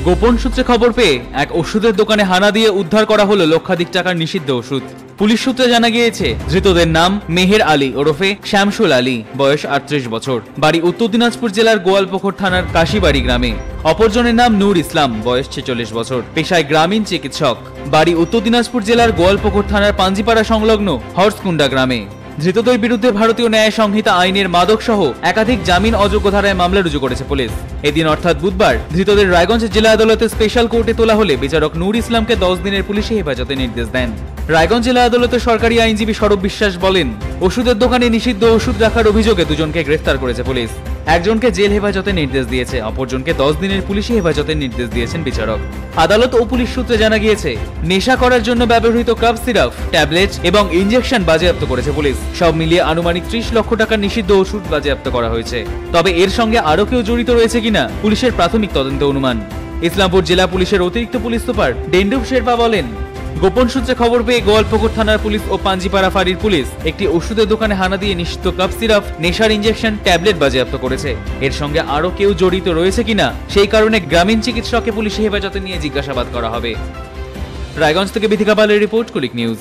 গোপন সূত্রে খবর পেয়ে এক ওষুধের দোকানে হানা দিয়ে উদ্ধার করা হলো লক্ষাধিক টাকার নিষিদ্ধ ওষুধ। পুলিশ সূত্রে জানা গিয়েছে, ধৃতদের নাম মেহের আলী ওরফে শামসুল আলী, বয়স 38 বছর, বাড়ি উত্তর দিনাজপুর জেলার গোয়ালপুকুর থানার কাশিবাড়ি গ্রামে। অপরজনের নাম নূর ইসলাম, বয়স 46 বছর, পেশায় গ্রামীণ চিকিৎসক, বাড়ি উত্তর দিনাজপুর জেলার গোয়ালপুকুর থানার পাঞ্জিপাড়া সংলগ্ন হর্সকুন্ডা গ্রামে। ধৃতদের বিরুদ্ধে ভারতীয় ন্যায় সংহিতা আইনের মাদক সহ একাধিক জামিন অযোগ্য ধারায় মামলা রুজু করেছে পুলিশ। এদিন অর্থাৎ বুধবার ধৃতদের রায়গঞ্জ জেলা আদালতের স্পেশাল কোর্টে তোলা হলে বিচারক নূর ইসলামকে 10 দিনের পুলিশি হেফাজতে নির্দেশ দেন। রায়গঞ্জ জেলা আদালতের সরকারি আইনজীবী সৌরভ বিশ্বাস বলেন, ওষুধের দোকানে নিষিদ্ধ ওষুধ রাখার অভিযোগে দুজনকে গ্রেফতার করেছে পুলিশ। একজনকে জেল হেফাজতে নির্দেশ দিয়েছে, অপরজনকে 10 দিনের পুলিশি হেফাজতে নির্দেশ দিয়েছেন বিচারক। আদালত ও পুলিশ সূত্রে জানা গিয়েছে, নেশা করার জন্য ব্যবহৃত কাপ সিরাপ, ট্যাবলেট এবং ইনজেকশন বাজেয়াপ্ত করেছে পুলিশ। সব মিলিয়ে আনুমানিক 30 লক্ষ টাকার নিষিদ্ধ ওষুধ বাজেয়াপ্ত করা হয়েছে। তবে এর সঙ্গে আরো কেউ জড়িত রয়েছে কিনা পুলিশের প্রাথমিক তদন্তে অনুমান। ইসলামপুর জেলা পুলিশের অতিরিক্ত পুলিশ সুপার ডেন্ডুপ শেরপা বলেন, গোপন সূত্রে খবর পেয়ে গোয়ালপুকুর থানার পুলিশ ও পাঞ্জিপাড়া ফাঁড়ির পুলিশ একটি ওষুধের দোকানে হানা দিয়ে নিষিদ্ধ কাপ সিরাপ, নেশার ইনজেকশন, ট্যাবলেট বাজেয়াপ্ত করেছে। এর সঙ্গে আরো কেউ জড়িত রয়েছে কিনা সেই কারণে গ্রামীণ চিকিৎসককে পুলিশি হেফাজতে নিয়ে জিজ্ঞাসাবাদ করা হবে। রায়গঞ্জ থেকে বিথিকা পালের রিপোর্ট, কুলিক নিউজ।